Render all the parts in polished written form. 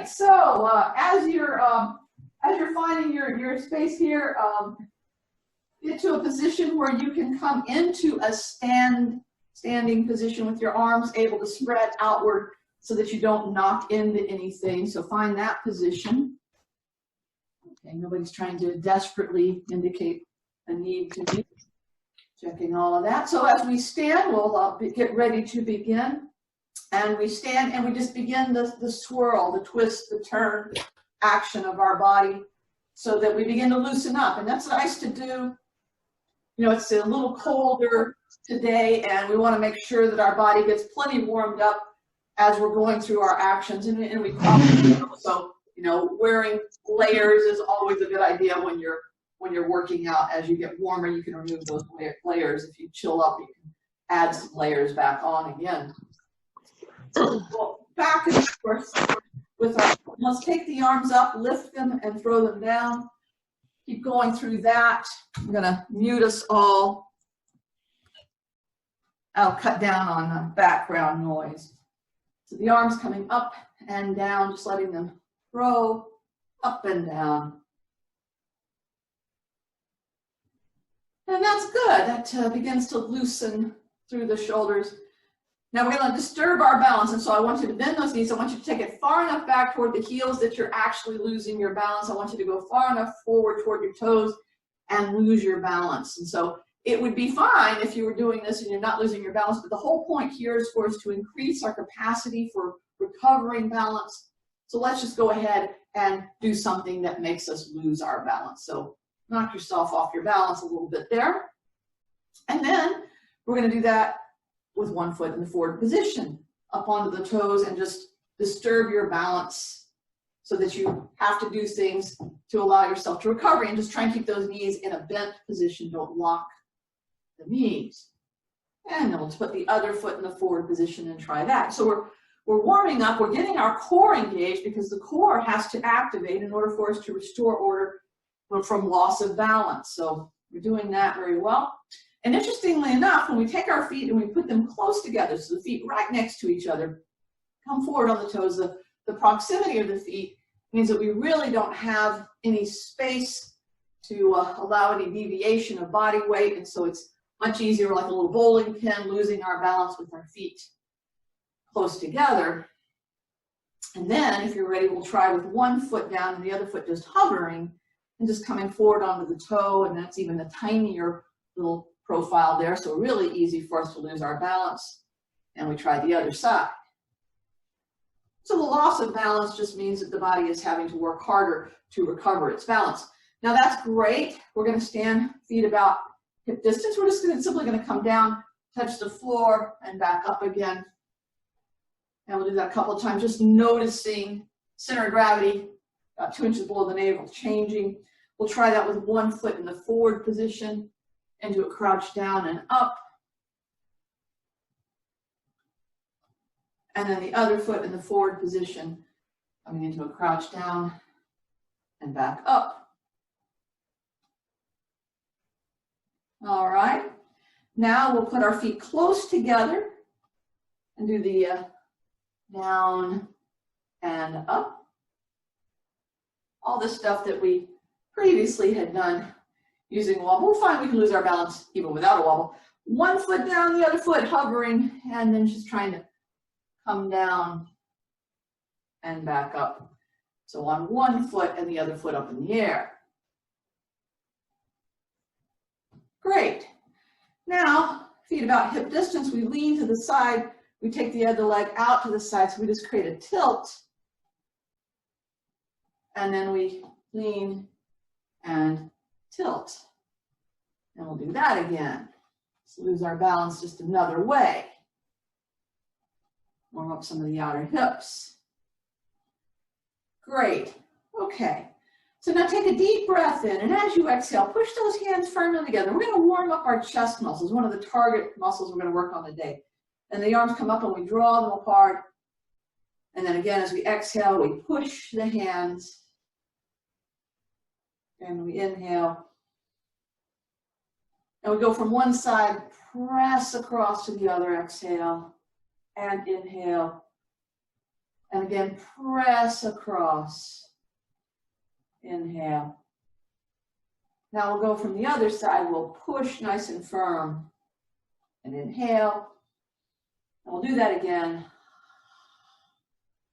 right, so as you're finding your space here, get to a position where you can come into a standing position with your arms able to spread outward so that you don't knock into anything. So find that position. Okay, nobody's trying to desperately indicate a need to be checking all of that. So as we stand, we'll get ready to begin. And we stand and we just begin the swirl, the twist, the turn action of our body so that we begin to loosen up. And that's nice to do. You know, it's a little colder today and we want to make sure that our body gets plenty warmed up as we're going through our actions. And we probably, so, you know, wearing layers is always a good idea when you're working out. As you get warmer, you can remove those layers. If you chill up, you can add some layers back on again. So we'll back and forth with our, let's take the arms up, lift them and throw them down. Keep going through that. I'm gonna mute us all. I'll cut down on background noise. So the arms coming up and down, just letting them throw up and down. And that's good. That begins to loosen through the shoulders. Now we're going to disturb our balance, and so I want you to bend those knees. I want you to take it far enough back toward the heels that you're actually losing your balance. I want you to go far enough forward toward your toes and lose your balance. And so it would be fine if you were doing this and you're not losing your balance, but the whole point here is for us to increase our capacity for recovering balance. So let's just go ahead and do something that makes us lose our balance. So knock yourself off your balance a little bit there. And then we're going to do that with one foot in the forward position, up onto the toes, and just disturb your balance so that you have to do things to allow yourself to recover, and just try and keep those knees in a bent position. Don't lock the knees. And then we'll just put the other foot in the forward position and try that. So we're warming up, we're getting our core engaged because the core has to activate in order for us to restore order from loss of balance. So we're doing that very well. And interestingly enough, when we take our feet and we put them close together, so the feet right next to each other, come forward on the toes, the proximity of the feet means that we really don't have any space to allow any deviation of body weight. And so it's much easier, like a little bowling pin, losing our balance with our feet close together. And then if you're ready, we'll try with one foot down and the other foot just hovering and just coming forward onto the toe. And that's even a tinier little profile there, so really easy for us to lose our balance. And we try the other side. So the loss of balance just means that the body is having to work harder to recover its balance. Now that's great. We're going to stand feet about hip distance. We're just simply going to come down, touch the floor, and back up again. And we'll do that a couple of times, just noticing center of gravity about 2 inches below the navel changing. We'll try that with one foot in the forward position, into a crouch down and up. And then the other foot in the forward position, coming into a crouch down and back up. All right. Now we'll put our feet close together and do the down and up. All the stuff that we previously had done using a wobble. We'll find we can lose our balance even without a wobble. One foot down, the other foot hovering, and then just trying to come down and back up. So on one foot and the other foot up in the air. Great. Now, feet about hip distance, we lean to the side. We take the other leg out to the side, so we just create a tilt. And then we lean and tilt. And we'll do that again. Let's lose our balance just another way. Warm up some of the outer hips. Great. Okay. So now take a deep breath in, and as you exhale, push those hands firmly together. We're going to warm up our chest muscles, one of the target muscles we're going to work on today. And the arms come up and we draw them apart. And then again, as we exhale, we push the hands. And we inhale. And we go from one side, press across to the other, exhale, and inhale, And again, press across. Inhale. Now we'll go from the other side. We'll push nice and firm. And inhale. And we'll do that again.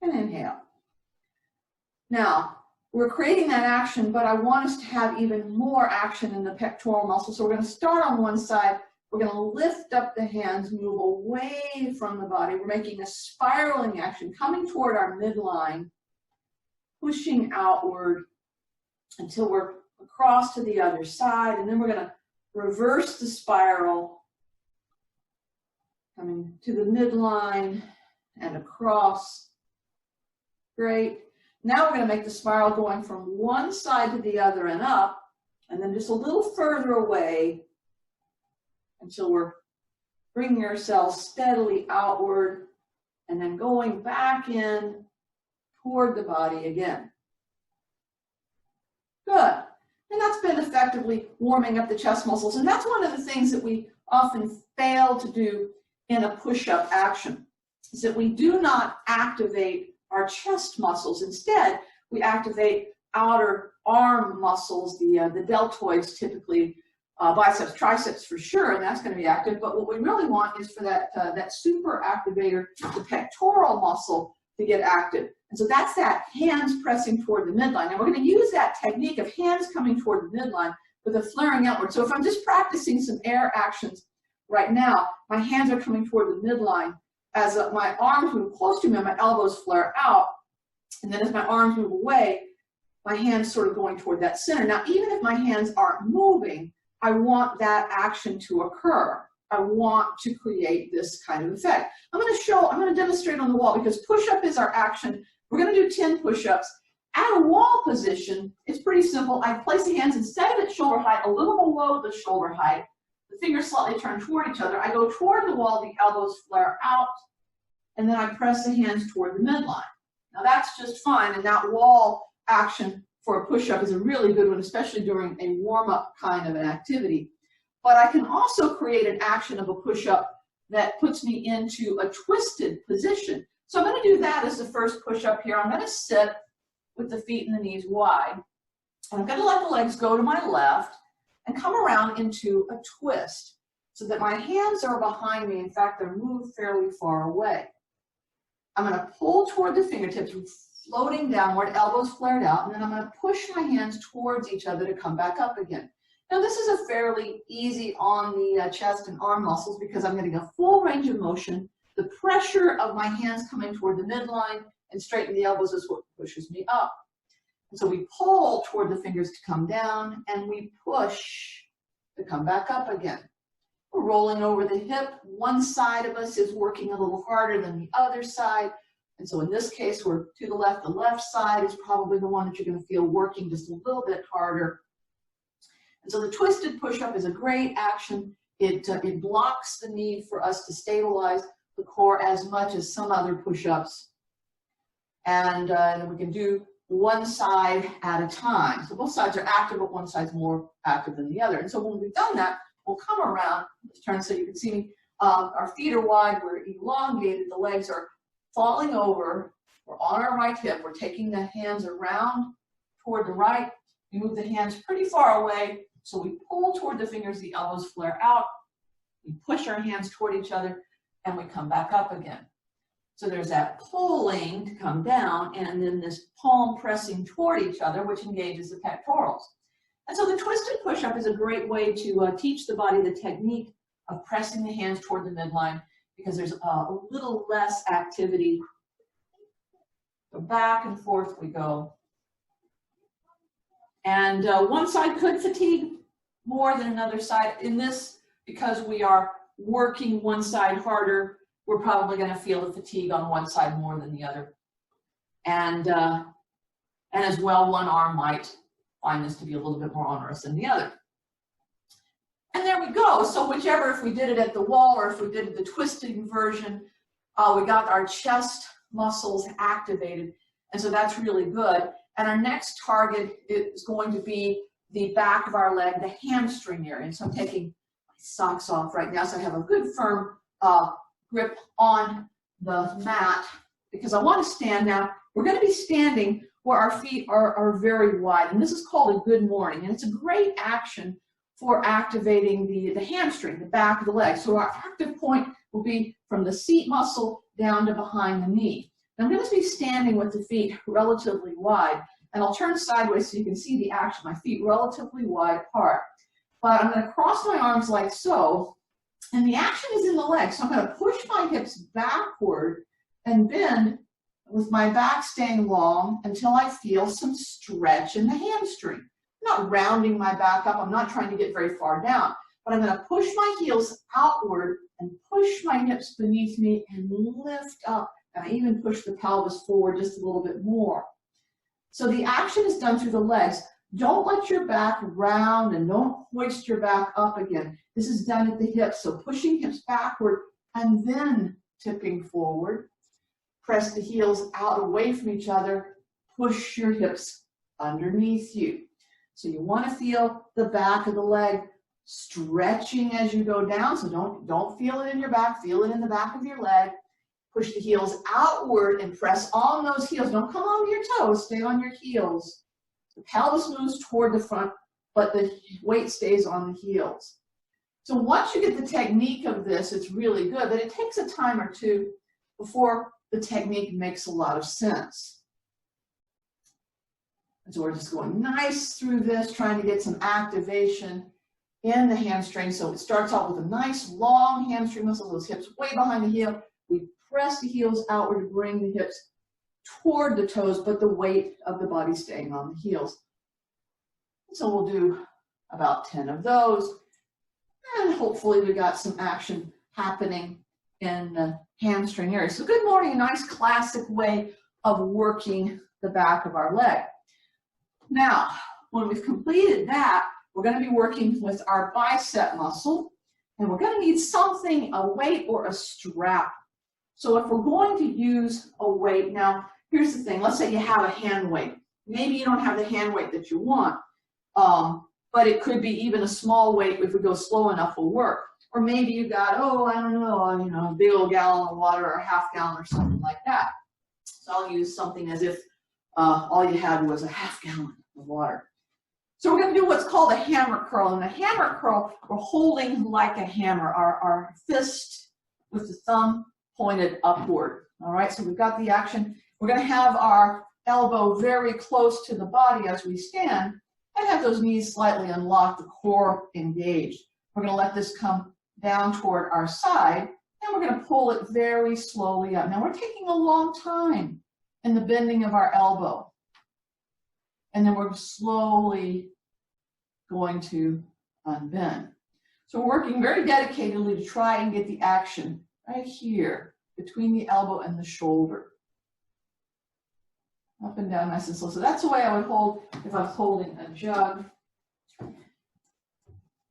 And inhale. Now, we're creating that action, but I want us to have even more action in the pectoral muscle. So we're going to start on one side. We're going to lift up the hands, move away from the body. We're making a spiraling action, coming toward our midline, pushing outward until we're across to the other side. And then we're going to reverse the spiral, coming to the midline and across. Great. Now we're going to make the spiral going from one side to the other and up, and then just a little further away until we're bringing ourselves steadily outward and then going back in toward the body again. Good. And that's been effectively warming up the chest muscles. And that's one of the things that we often fail to do in a push-up action, is that we do not activate our chest muscles. Instead, we activate outer arm muscles, the deltoids typically, biceps, triceps for sure, and that's going to be active. But what we really want is for that super activator, the pectoral muscle, to get active. And so that's that hands pressing toward the midline. And we're going to use that technique of hands coming toward the midline with a flaring outward. So if I'm just practicing some air actions right now, my hands are coming toward the midline. As my arms move close to me, my elbows flare out, and then as my arms move away, my hands sort of going toward that center. Now, even if my hands aren't moving, I want that action to occur. I want to create this kind of effect. I'm going to demonstrate on the wall, because push-up is our action. We're going to do 10 push-ups. At a wall position, it's pretty simple. I place the hands, instead of at shoulder height, a little below the shoulder height. The fingers slightly turn toward each other. I go toward the wall, the elbows flare out, and then I press the hands toward the midline. Now that's just fine, and that wall action for a push-up is a really good one, especially during a warm-up kind of an activity. But I can also create an action of a push-up that puts me into a twisted position. So I'm going to do that as the first push-up here. I'm going to sit with the feet and the knees wide, and I'm going to let the legs go to my left and come around into a twist so that my hands are behind me. In fact, they're moved fairly far away. I'm going to pull toward the fingertips, floating downward, elbows flared out, and then I'm going to push my hands towards each other to come back up again. Now, this is a fairly easy on the chest and arm muscles, because I'm getting a full range of motion. The pressure of my hands coming toward the midline and straighten the elbows is what pushes me up. And so we pull toward the fingers to come down, and we push to come back up again. We're rolling over the hip. One side of us is working a little harder than the other side. And so in this case, we're to the left. The left side is probably the one that you're going to feel working just a little bit harder. And so the twisted push-up is a great action. It blocks the need for us to stabilize the core as much as some other push-ups. And then we can do one side at a time. So both sides are active, but one side's more active than the other. And so when we've done that, we'll come around. Let's turn so you can see me. Our feet are wide, we're elongated, the legs are falling over. We're on our right hip. We're taking the hands around toward the right. We move the hands pretty far away. So we pull toward the fingers, the elbows flare out. We push our hands toward each other, and we come back up again. So there's that pulling to come down, and then this palm pressing toward each other, which engages the pectorals. And so the twisted push-up is a great way to teach the body the technique of pressing the hands toward the midline, because there's a little less activity. So back and forth we go. And one side could fatigue more than another side. In this, because we are working one side harder, we're probably going to feel the fatigue on one side more than the other. And as well, one arm might find this to be a little bit more onerous than the other. And there we go. So whichever, if we did it at the wall or if we did the twisting version, we got our chest muscles activated. And so that's really good. And our next target is going to be the back of our leg, the hamstring area. And so I'm taking my socks off right now so I have a good firm grip on the mat. because I want to stand now. We're going to be standing where our feet are very wide, and this is called a good morning, and it's a great action for activating the hamstring, the back of the leg. So our active point will be from the seat muscle down to behind the knee. And I'm going to be standing with the feet relatively wide, and I'll turn sideways so you can see the action, my feet relatively wide apart. But I'm going to cross my arms like so, and the action is in the legs. So I'm going to push my hips backward and bend with my back staying long until I feel some stretch in the hamstring. I'm not rounding my back up. I'm not trying to get very far down, but I'm going to push my heels outward and push my hips beneath me and lift up. And I even push the pelvis forward just a little bit more. So the action is done through the legs. Don't let your back round and don't hoist your back up again. This is done at the hips. So pushing hips backward and then tipping forward. Press the heels out away from each other. Push your hips underneath you. So you want to feel the back of the leg stretching as you go down. So don't feel it in your back. Feel it in the back of your leg. Push the heels outward and press on those heels. Don't come on your toes. Stay on your heels. The pelvis moves toward the front, but the weight stays on the heels. So once you get the technique of this, it's really good, but it takes a time or two before the technique makes a lot of sense. And so we're just going nice through this, trying to get some activation in the hamstring. So it starts off with a nice long hamstring muscle, those hips way behind the heel. We press the heels outward to bring the hips toward the toes, but the weight of the body staying on the heels. So we'll do about 10 of those. And hopefully we got some action happening in the hamstring area. So good morning, a nice classic way of working the back of our leg. Now, when we've completed that, we're going to be working with our bicep muscle, and we're going to need something, a weight or a strap. So if we're going to use a weight, now here's the thing, let's say you have a hand weight. Maybe you don't have the hand weight that you want, but it could be even a small weight. If we go slow enough will work. Or maybe you got, I don't know, a big old gallon of water or a half gallon or something like that. So I'll use something as if all you had was a half gallon of water. So we're going to do what's called a hammer curl. And a hammer curl, we're holding like a hammer, our fist with the thumb pointed upward. All right, so we've got the action. We're going to have our elbow very close to the body as we stand and have those knees slightly unlocked, the core engaged. We're going to let this come down toward our side, and we're going to pull it very slowly up. Now we're taking a long time in the bending of our elbow, and then we're slowly going to unbend. So we're working very dedicatedly to try and get the action right here between the elbow and the shoulder. Up and down nice and slow. So that's the way I would hold if I was holding a jug.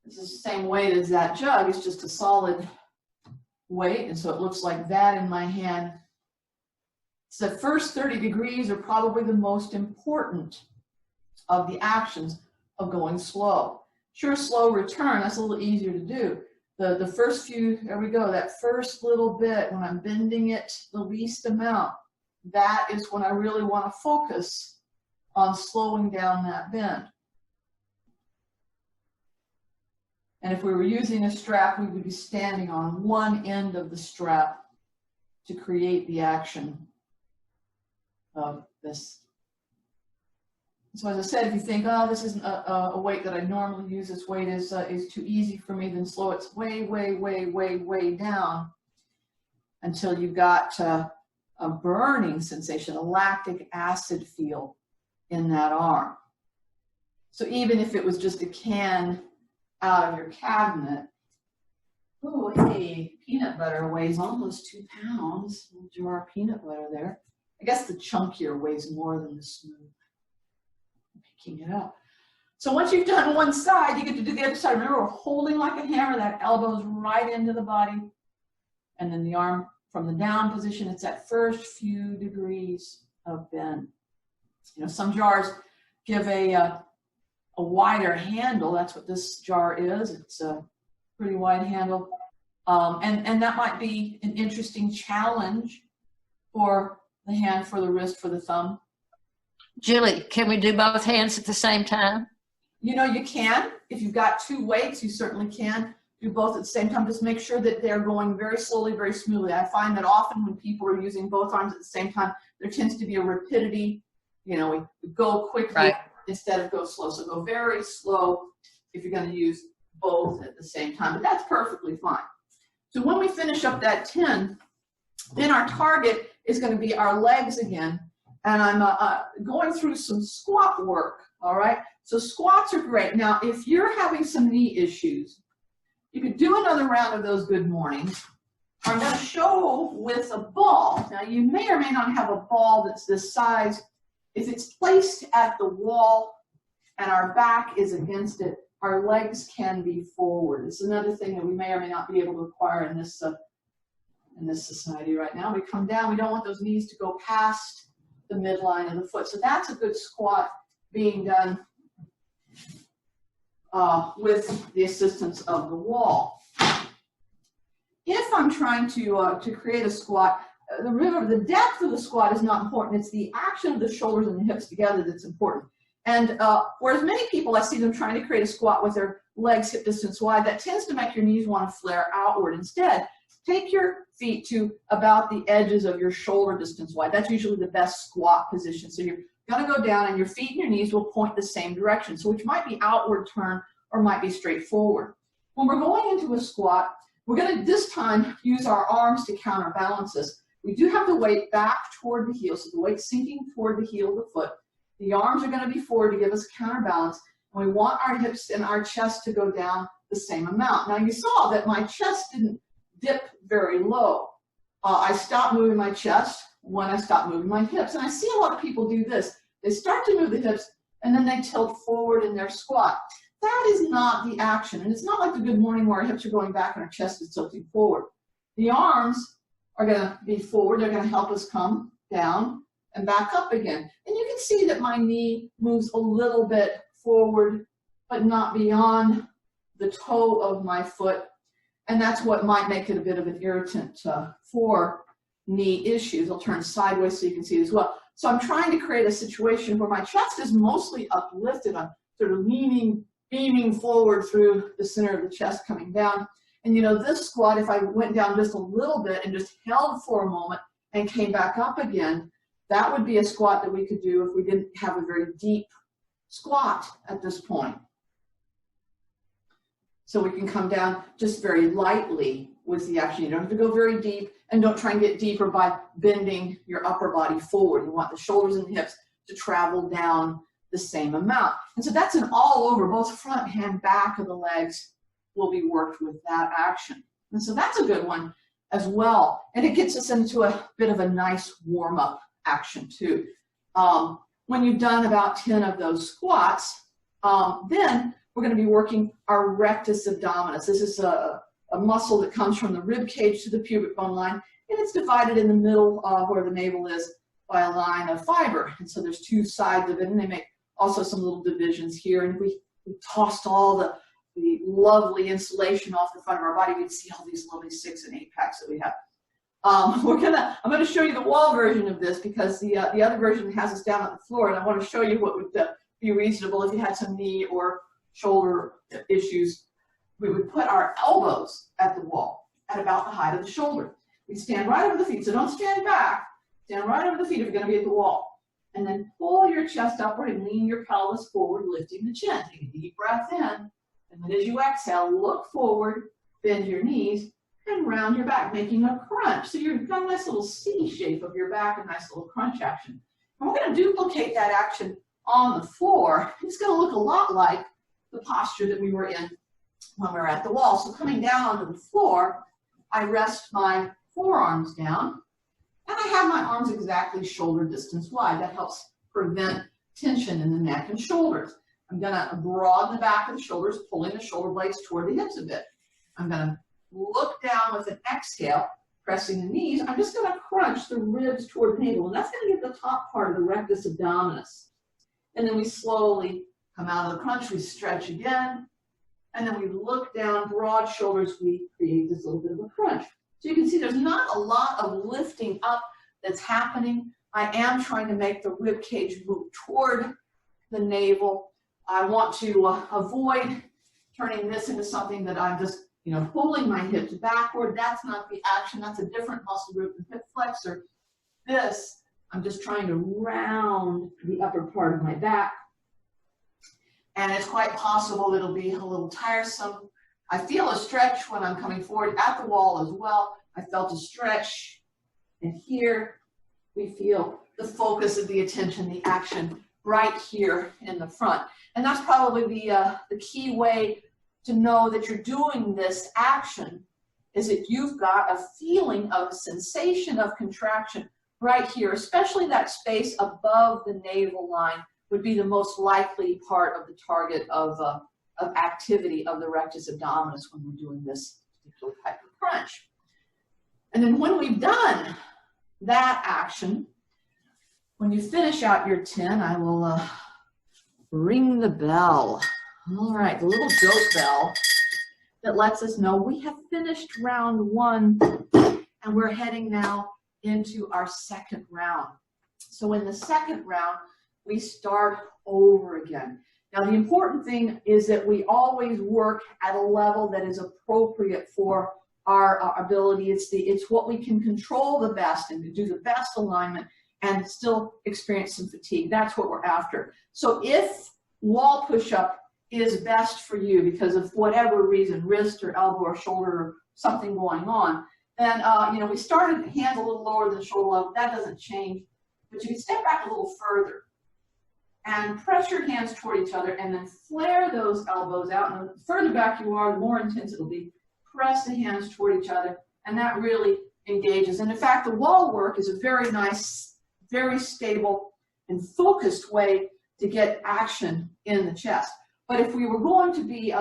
This is the same weight as that jug. It's just a solid weight, and so it looks like that in my hand. So the first 30 degrees are probably the most important of the actions of going slow. Sure, slow return, that's a little easier to do. The first few, there we go, that first little bit, when I'm bending it the least amount, that is when I really want to focus on slowing down that bend. And if we were using a strap, we would be standing on one end of the strap to create the action of this. So as I said, if you think, this isn't a weight that I normally use, this weight is too easy for me, then slow it way, way, way, way, way down until you've got a burning sensation, a lactic acid feel in that arm. So even if it was just a can out of your cabinet, oh, hey, peanut butter weighs almost 2 pounds. A little jar of peanut butter there. I guess the chunkier weighs more than the smooth. I'm picking it up. So once you've done one side, you get to do the other side. Remember, we're holding like a hammer. That elbow's right into the body. And then the arm from the down position, it's that first few degrees of bend. You know, some jars give a wider handle. That's what this jar is. It's a pretty wide handle. And that might be an interesting challenge for the hand for the wrist for the thumb. Julie, can we do both hands at the same time? You know, you can. If you've got two weights, you certainly can do both at the same time. Just make sure that they're going very slowly, very smoothly. I find that often when people are using both arms at the same time, there tends to be a rapidity. You know, we go quickly instead of go slow. So go very slow if you're going to use both at the same time. But that's perfectly fine. So when we finish up that 10, then our target is going to be our legs again. And I'm going through some squat work, all right? So squats are great. Now, if you're having some knee issues, you could do another round of those good mornings. I'm going to show with a ball. Now, you may or may not have a ball that's this size. If it's placed at the wall and our back is against it, our legs can be forward. It's another thing that we may or may not be able to acquire in this society right now. We come down. We don't want those knees to go past the midline of the foot. So that's a good squat being done with the assistance of the wall. If I'm trying to create a squat, remember the depth of the squat is not important. It's the action of the shoulders and the hips together that's important. And whereas many people, I see them trying to create a squat with their legs hip distance wide, that tends to make your knees want to flare outward. Instead, take your feet to about the edges of your shoulder distance wide. That's usually the best squat position. So you're going to go down and your feet and your knees will point the same direction. So which might be outward turn or might be straight forward. When we're going into a squat, we're going to this time use our arms to counterbalance us. We do have the weight back toward the heel, so the weight sinking toward the heel of the foot. The arms are going to be forward to give us counterbalance. And we want our hips and our chest to go down the same amount. Now you saw that my chest didn't dip very low. I stopped moving my chest when I stopped moving my hips. And I see a lot of people do this. They start to move the hips and then they tilt forward in their squat. That is not the action. And it's not like the good morning where our hips are going back and our chest is tilting forward. The arms are going to be forward. They're going to help us come down and back up again. And you can see that my knee moves a little bit forward, but not beyond the toe of my foot. And that's what might make it a bit of an irritant for knee issues. I'll turn sideways so you can see it as well. So I'm trying to create a situation where my chest is mostly uplifted. I'm sort of beaming forward through the center of the chest coming down. And you know, this squat, if I went down just a little bit and just held for a moment and came back up again, that would be a squat that we could do if we didn't have a very deep squat at this point. So we can come down just very lightly with the action. You don't have to go very deep, and don't try and get deeper by bending your upper body forward. You want the shoulders and the hips to travel down the same amount. And so that's an all over, both front and back of the legs will be worked with that action. And so that's a good one as well. And it gets us into a bit of a nice warm-up action too. When you've done about 10 of those squats, then we're going to be working our rectus abdominis. This is a muscle that comes from the rib cage to the pubic bone line, and it's divided in the middle where the navel is by a line of fiber. And so there's two sides of it, and they make also some little divisions here. And we tossed all the lovely insulation off the front of our body, we'd see all these lovely 6 and 8 packs that we have. I'm going to show you the wall version of this because the other version has us down on the floor, and I want to show you what would be reasonable if you had some knee or shoulder issues. We would put our elbows at the wall at about the height of the shoulder. We stand right over the feet, so don't stand back. Stand right over the feet if you're going to be at the wall. And then pull your chest upward and lean your pelvis forward, lifting the chin. Take a deep breath in, and then as you exhale, look forward, bend your knees, and round your back, making a crunch. So you've got a nice little C shape of your back, a nice little crunch action. And we're going to duplicate that action on the floor. It's going to look a lot like the posture that we were in when we were at the wall. So coming down onto the floor, I rest my forearms down, and I have my arms exactly shoulder distance wide. That helps prevent tension in the neck and shoulders. I'm going to broaden the back of the shoulders, pulling the shoulder blades toward the hips a bit. I'm going to look down with an exhale, pressing the knees. I'm just going to crunch the ribs toward the navel, and that's going to get the top part of the rectus abdominis. And then we slowly come out of the crunch, we stretch again, and then we look down, broad shoulders, we create this little bit of a crunch. So you can see there's not a lot of lifting up that's happening. I am trying to make the rib cage move toward the navel. I want to avoid turning this into something that I'm just, pulling my hips backward. That's not the action. That's a different muscle group than hip flexor. This, I'm just trying to round the upper part of my back. And it's quite possible it'll be a little tiresome. I feel a stretch when I'm coming forward at the wall as well. I felt a stretch. And here we feel the focus of the attention, the action right here in the front. And that's probably the key way to know that you're doing this action, is that you've got a feeling of a sensation of contraction right here, especially that space above the navel line would be the most likely part of the target of activity of the rectus abdominis when we're doing this particular type of crunch. And then when we've done that action, when you finish out your 10, I will ring the bell. All right, the little joke bell that lets us know we have finished round 1 and we're heading now into our second round. So in the second round, we start over again. Now, the important thing is that we always work at a level that is appropriate for our ability. It's what we can control the best and to do the best alignment and still experience some fatigue. That's what we're after. So if wall push-up is best for you because of whatever reason, wrist or elbow or shoulder or something going on, then we started hands a little lower than shoulder level. That doesn't change, but you can step back a little further and press your hands toward each other and then flare those elbows out. And the further back you are, the more intense it'll be. Press the hands toward each other, and that really engages. And in fact, the wall work is a very nice, very stable and focused way to get action in the chest. But if we were going to be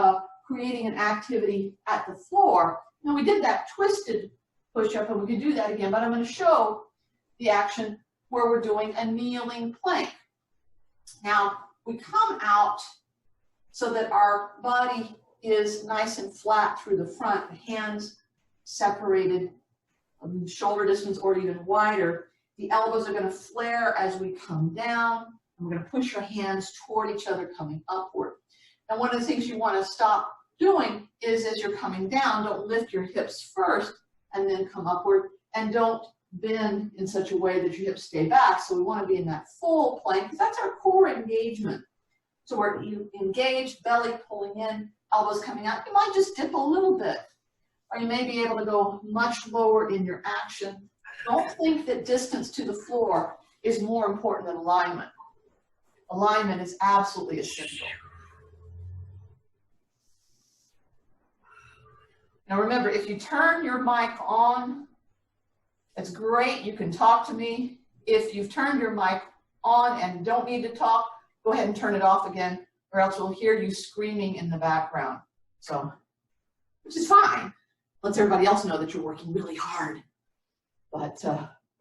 creating an activity at the floor, now we did that twisted push-up, and we could do that again, but I'm going to show the action where we're doing a kneeling plank. Now, we come out so that our body is nice and flat through the front, the hands separated, shoulder distance or even wider. The elbows are going to flare as we come down, and we're going to push our hands toward each other coming upward. Now, one of the things you want to stop doing is as you're coming down, don't lift your hips first and then come upward, and don't bend in such a way that your hips stay back. So we want to be in that full plank because that's our core engagement. So we're engaged, belly pulling in, elbows coming out. You might just dip a little bit, or you may be able to go much lower in your action. Don't think that distance to the floor is more important than alignment. Alignment is absolutely essential. Now remember, if you turn your mic on, it's great. You can talk to me. If you've turned your mic on and don't need to talk, go ahead and turn it off again, or else we'll hear you screaming in the background. So, which is fine. Lets everybody else know that you're working really hard. But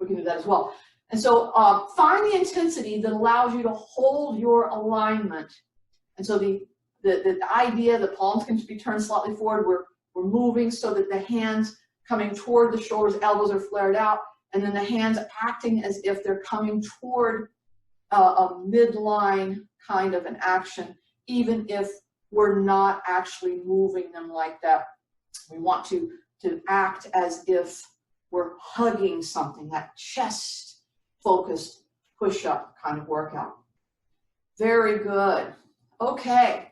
we can do that as well. And so find the intensity that allows you to hold your alignment. And so the idea, the palms can be turned slightly forward. We're moving so that the hands coming toward the shoulders, elbows are flared out, and then the hands acting as if they're coming toward a midline kind of an action, even if we're not actually moving them like that. We want to act as if we're hugging something, that chest-focused push-up kind of workout. Very good. Okay.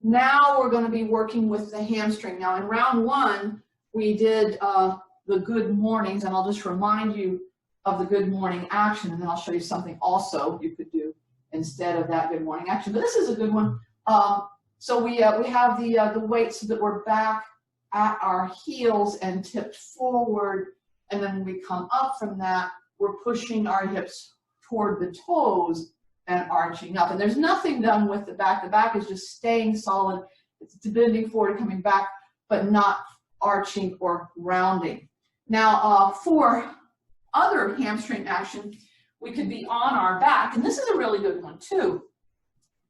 Now we're going to be working with the hamstring. Now in round 1, we did the good mornings, and I'll just remind you of the good morning action, and then I'll show you something also you could do instead of that good morning action. But this is a good one. So we have the weights so that we're back at our heels and tipped forward, and then when we come up from that, we're pushing our hips toward the toes and arching up. And there's nothing done with the back. The back is just staying solid. It's bending forward, coming back, but not arching or rounding. Now, for other hamstring action, we could be on our back, and this is a really good one too,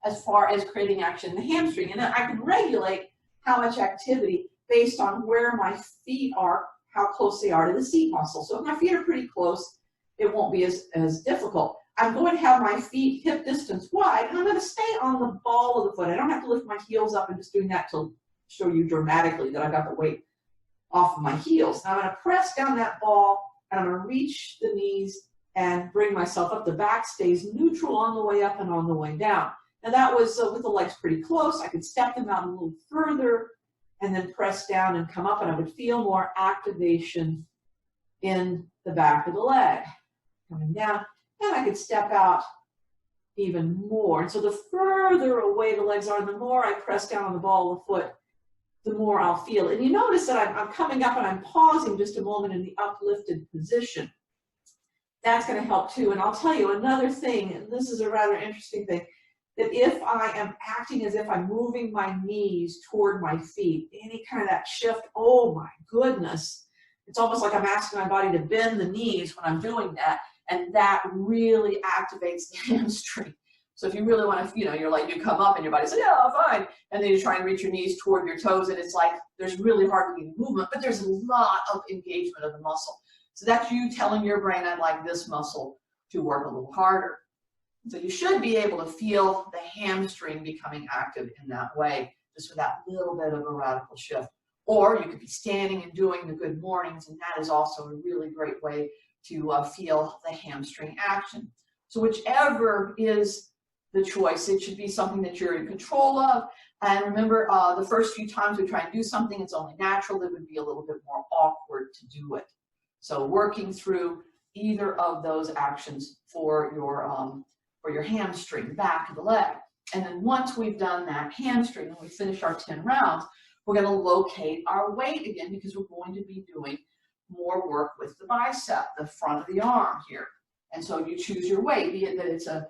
as far as creating action in the hamstring. And then I can regulate how much activity based on where my feet are, how close they are to the seat muscle. So if my feet are pretty close, it won't be as difficult. I'm going to have my feet hip distance wide, and I'm going to stay on the ball of the foot. I don't have to lift my heels up. I'm just doing that to show you dramatically that I got the weight off of my heels. Now I'm going to press down that ball, and I'm going to reach the knees and bring myself up. The back stays neutral on the way up and on the way down. And that was with the legs pretty close. I could step them out a little further and then press down and come up, and I would feel more activation in the back of the leg. Coming down, and I could step out even more. And so the further away the legs are, the more I press down on the ball of the foot, the more I'll feel it. And you notice that I'm coming up and I'm pausing just a moment in the uplifted position. That's going to help too. And I'll tell you another thing, and this is a rather interesting thing, that if I am acting as if I'm moving my knees toward my feet, any kind of that shift, oh my goodness, it's almost like I'm asking my body to bend the knees when I'm doing that, and that really activates the hamstring. So if you really want to, you're like, you come up and your body says, yeah, fine, and then you try and reach your knees toward your toes, and it's like there's really hardly movement, but there's a lot of engagement of the muscle. So that's you telling your brain, I'd like this muscle to work a little harder. So you should be able to feel the hamstring becoming active in that way, just with that little bit of a radical shift. Or you could be standing and doing the good mornings, and that is also a really great way to feel the hamstring action. So whichever is the choice, it should be something that you're in control of. And remember, the first few times we try and do something, it's only natural. It would be a little bit more awkward to do it. So working through either of those actions for your hamstring, back of the leg. And then once we've done that hamstring and we finish our 10 rounds, we're going to locate our weight again, because we're going to be doing more work with the bicep, the front of the arm here. And so you choose your weight, be it that it's a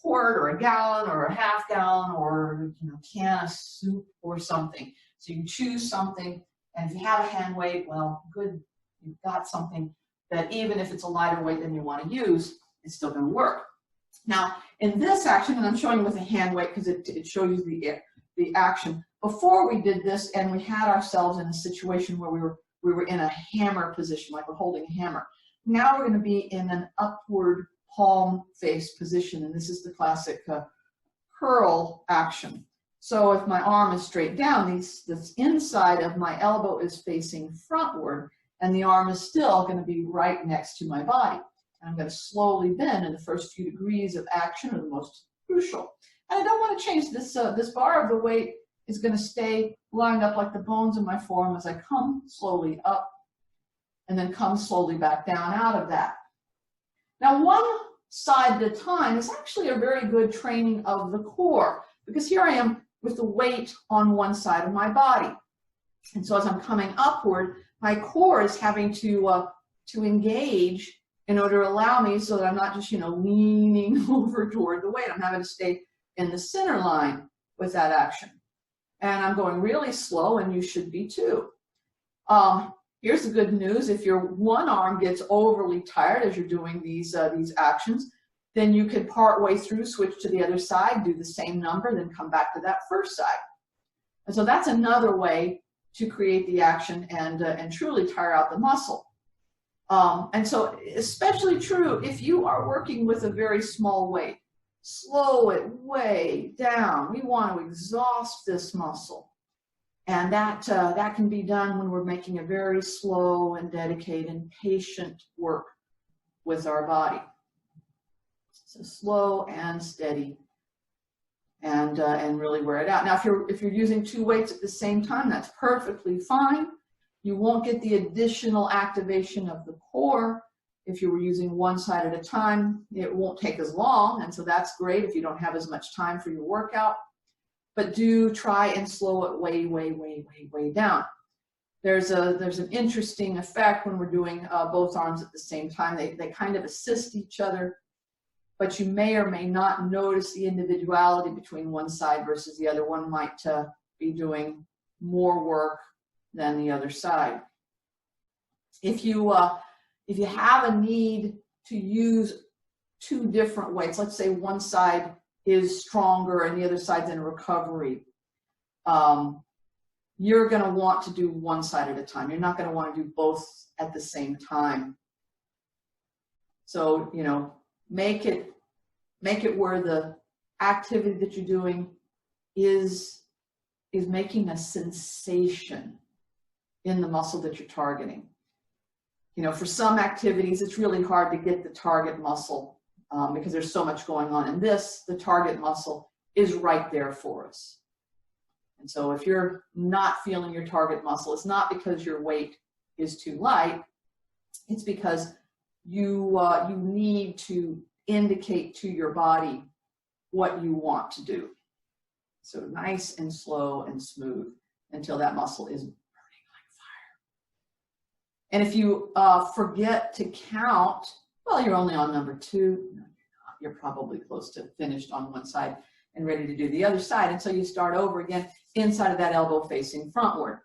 quart or a gallon or a half gallon or can of soup or something. So you choose something, and if you have a hand weight, well, good, you've got something that even if it's a lighter weight than you want to use, it's still going to work. Now, in this action, and I'm showing you with a hand weight because it shows you the action. Before we did this, and we had ourselves in a situation where we were in a hammer position, like we're holding a hammer. Now we're going to be in an upward palm face position, and this is the classic curl action. So if my arm is straight down, this inside of my elbow is facing frontward, and the arm is still going to be right next to my body. And I'm going to slowly bend, and the first few degrees of action are the most crucial. And I don't want to change this. This bar of the weight is going to stay lined up like the bones in my forearm as I come slowly up and then come slowly back down out of that. Now, one side at a time is actually a very good training of the core, because here I am with the weight on one side of my body. And so as I'm coming upward, my core is having to engage in order to allow me, so that I'm not just, leaning over toward the weight. I'm having to stay in the center line with that action. And I'm going really slow, and you should be too. Here's the good news. If your one arm gets overly tired as you're doing these actions, then you can part way through, switch to the other side, do the same number, then come back to that first side. And so that's another way to create the action and truly tire out the muscle. And so especially true if you are working with a very small weight. Slow it way down. We want to exhaust this muscle. And that can be done when we're making a very slow and dedicated and patient work with our body. So slow and steady, and really wear it out. Now, if you're using two weights at the same time, that's perfectly fine. You won't get the additional activation of the core. If you were using one side at a time, it won't take as long, and so that's great if you don't have as much time for your workout. But do try and slow it way, way, way, way, way down. There's an interesting effect when we're doing both arms at the same time. They kind of assist each other, but you may or may not notice the individuality between one side versus the other. One might be doing more work than the other side. If you have a need to use two different weights, let's say one side is stronger and the other side's in recovery, you're going to want to do one side at a time. You're not going to want to do both at the same time. So, you know, make it where the activity that you're doing is making a sensation in the muscle that you're targeting. You know, for some activities, it's really hard to get the target muscle because there's so much going on. And this, the target muscle, is right there for us. And so if you're not feeling your target muscle, it's not because your weight is too light. It's because you need to indicate to your body what you want to do. So nice and slow and smooth until that muscle is burning like fire. And if you forget to count, well, you're only on number 2. No, you're not. You're probably close to finished on one side and ready to do the other side. And so you start over again inside of that elbow facing frontward.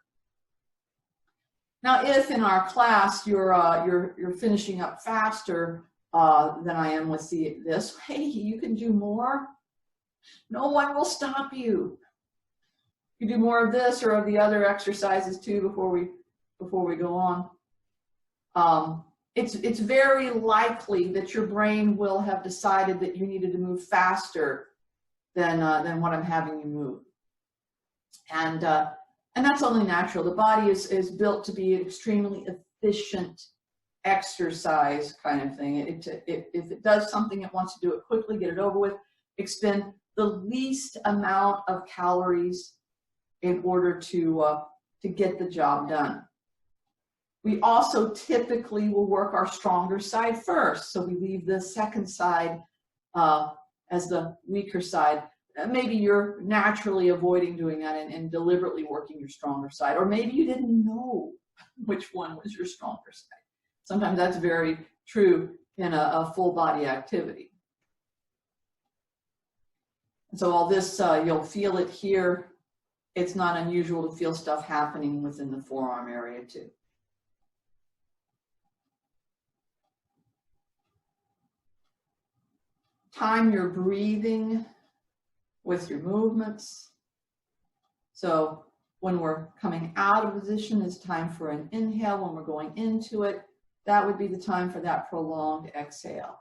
Now, if in our class you're finishing up faster than I am with this, hey, you can do more. No one will stop you. You do more of this or of the other exercises too before we go on. It's very likely that your brain will have decided that you needed to move faster than what I'm having you move, and that's only natural. The body is built to be an extremely efficient exercise kind of thing. If it does something, it wants to do it quickly, get it over with, expend the least amount of calories in order to get the job done. We also typically will work our stronger side first, so we leave the second side as the weaker side. Maybe you're naturally avoiding doing that and deliberately working your stronger side, or maybe you didn't know which one was your stronger side. Sometimes that's very true in a full body activity. And so all this, you'll feel it here. It's not unusual to feel stuff happening within the forearm area too. Time your breathing with your movements. So when we're coming out of position, it's time for an inhale. When we're going into it, that would be the time for that prolonged exhale.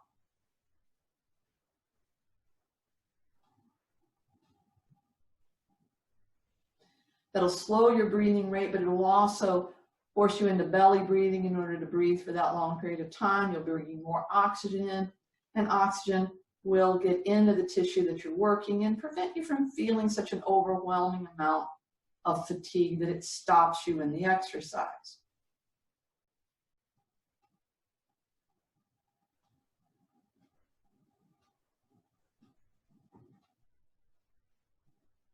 That'll slow your breathing rate, but it will also force you into belly breathing in order to breathe for that long period of time. You'll be bringing more oxygen in, and oxygen will get into the tissue that you're working in, prevent you from feeling such an overwhelming amount of fatigue that it stops you in the exercise.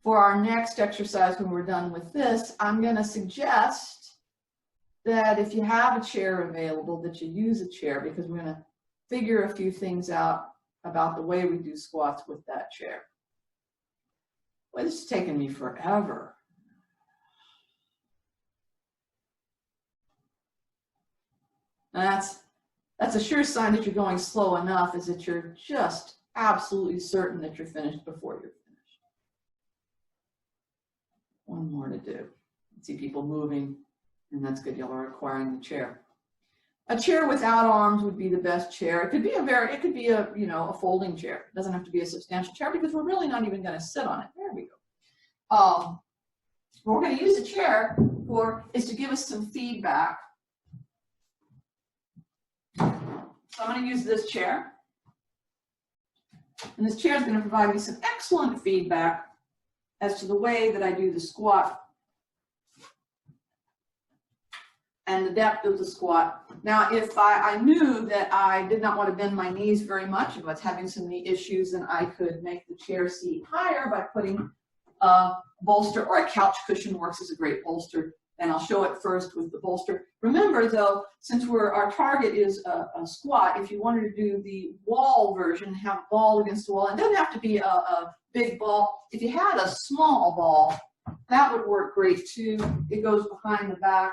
For our next exercise, when we're done with this, I'm going to suggest that if you have a chair available, that you use a chair, because we're going to figure a few things out about the way we do squats with that chair. Well, this is taking me forever. And that's a sure sign that you're going slow enough, is that you're just absolutely certain that you're finished before you're finished. One more to do. I see people moving, and that's good. Y'all are acquiring the chair. A chair without arms would be the best chair. It could be a folding chair. It doesn't have to be a substantial chair, because we're really not even going to sit on it. There we go. What we're going to use the chair for is to give us some feedback. So I'm going to use this chair. And this chair is going to provide me some excellent feedback as to the way that I do the squat and the depth of the squat. Now, if I knew that I did not want to bend my knees very much, if I was having some knee issues, then I could make the chair seat higher by putting a bolster, or a couch cushion works as a great bolster. And I'll show it first with the bolster. Remember though, since our target is a squat, if you wanted to do the wall version, have a ball against the wall, it doesn't have to be a big ball. If you had a small ball, that would work great too. It goes behind the back.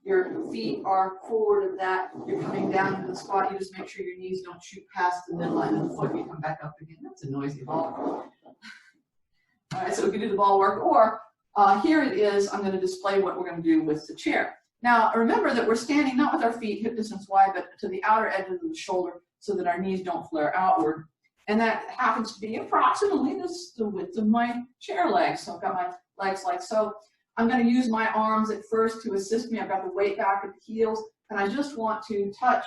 Your feet are forward of that. You're coming down into the squat. You just make sure your knees don't shoot past the midline of the foot. You come back up again. That's a noisy ball. All right, so we can do the ball work, or here it is. I'm going to display what we're going to do with the chair. Now, remember that we're standing not with our feet hip distance wide, but to the outer edges of the shoulder so that our knees don't flare outward. And that happens to be approximately the width of my chair legs. So I've got my legs like so. I'm going to use my arms at first to assist me. I've got the weight back at the heels, and I just want to touch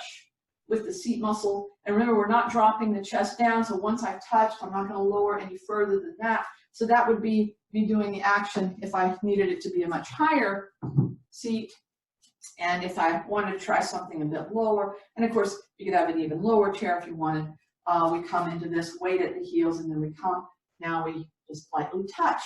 with the seat muscle. And remember, we're not dropping the chest down, so once I've touched, I'm not going to lower any further than that. So that would be me doing the action if I needed it to be a much higher seat, and if I wanted to try something a bit lower. And of course, you could have an even lower chair if you wanted. We come into this weight at the heels, and then we come, now we just lightly touch.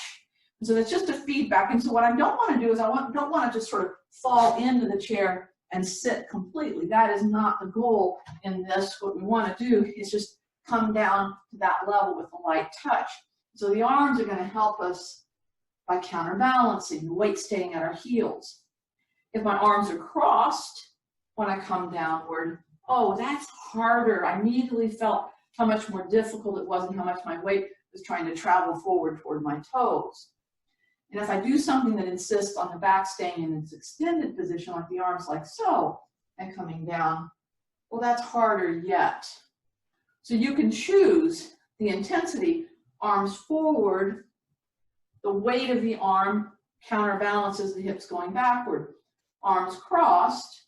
And so that's just a feedback. And so what I don't want to do is don't want to just sort of fall into the chair and sit completely. That is not the goal in this. What we want to do is just come down to that level with a light touch. So the arms are going to help us by counterbalancing, the weight staying at our heels. If my arms are crossed when I come downward, oh, that's harder. I immediately felt how much more difficult it was and how much my weight was trying to travel forward toward my toes. And if I do something that insists on the back staying in its extended position, like the arms like so, and coming down, well, that's harder yet. So you can choose the intensity, arms forward, the weight of the arm counterbalances the hips going backward. Arms crossed,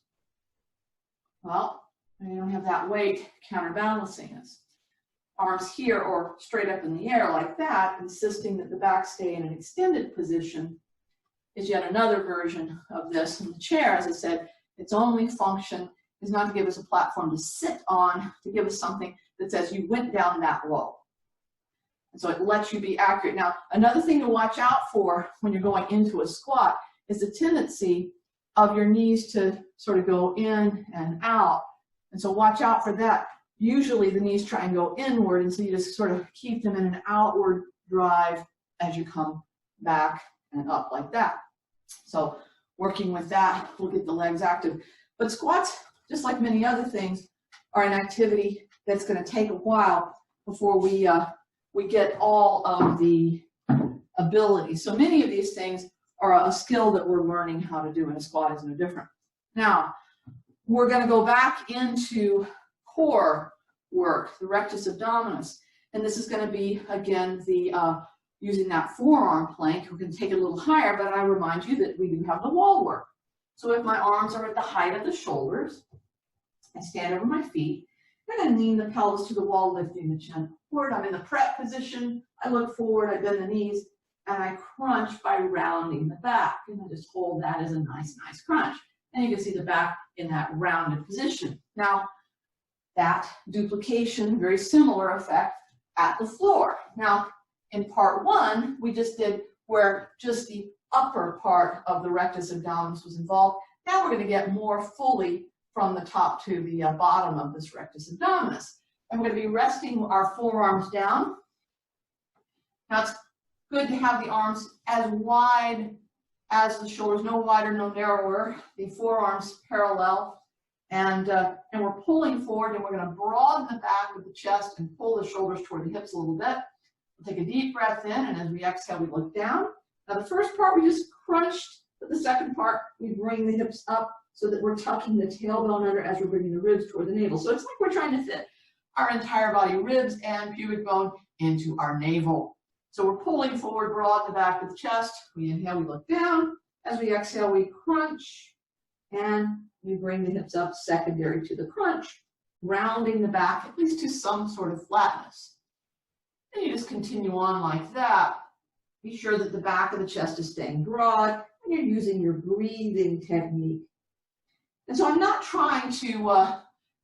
well, you don't have that weight counterbalancing us. Arms here or straight up in the air like that, insisting that the back stay in an extended position, is yet another version of this. In the chair, as I said, its only function is not to give us a platform to sit on, to give us something that says you went down that low. And so it lets you be accurate. Now, another thing to watch out for when you're going into a squat is the tendency of your knees to sort of go in and out. And so watch out for that. Usually the knees try and go inward, and so you just sort of keep them in an outward drive as you come back and up like that. So working with that will get the legs active. But squats, just like many other things, are an activity that's going to take a while before we get all of the abilities. So many of these things are a skill that we're learning how to do, and a squat is no different. Now, we're going to go back into core work, the rectus abdominis. And this is going to be, again, the using that forearm plank. We're going to take it a little higher, but I remind you that we do have the wall work. So if my arms are at the height of the shoulders, I stand over my feet. I'm going to lean the pelvis to the wall, lifting the chin forward. I'm in the prep position. I look forward, I bend the knees, and I crunch by rounding the back. And I just hold that as a nice crunch. And you can see the back in that rounded position. Now, that duplication, very similar effect at the floor. Now, in part one, we just did where just the upper part of the rectus abdominis was involved. Now we're going to get more fully from the top to the bottom of this rectus abdominis. And we're going to be resting our forearms down. Now, it's good to have the arms as wide as the shoulders, no wider, no narrower. The forearms parallel. And we're pulling forward, and we're going to broaden the back of the chest and pull the shoulders toward the hips a little bit. We'll take a deep breath in, and as we exhale, we look down. Now, the first part we just crunched, but the second part, we bring the hips up so that we're tucking the tailbone under as we're bringing the ribs toward the navel. So it's like we're trying to fit our entire body, ribs and pubic bone, into our navel. So we're pulling forward, broad the back of the chest. We inhale, we look down. As we exhale, we crunch, and we bring the hips up secondary to the crunch, rounding the back at least to some sort of flatness. And you just continue on like that. Be sure that the back of the chest is staying broad, and you're using your breathing technique. And so I'm not trying to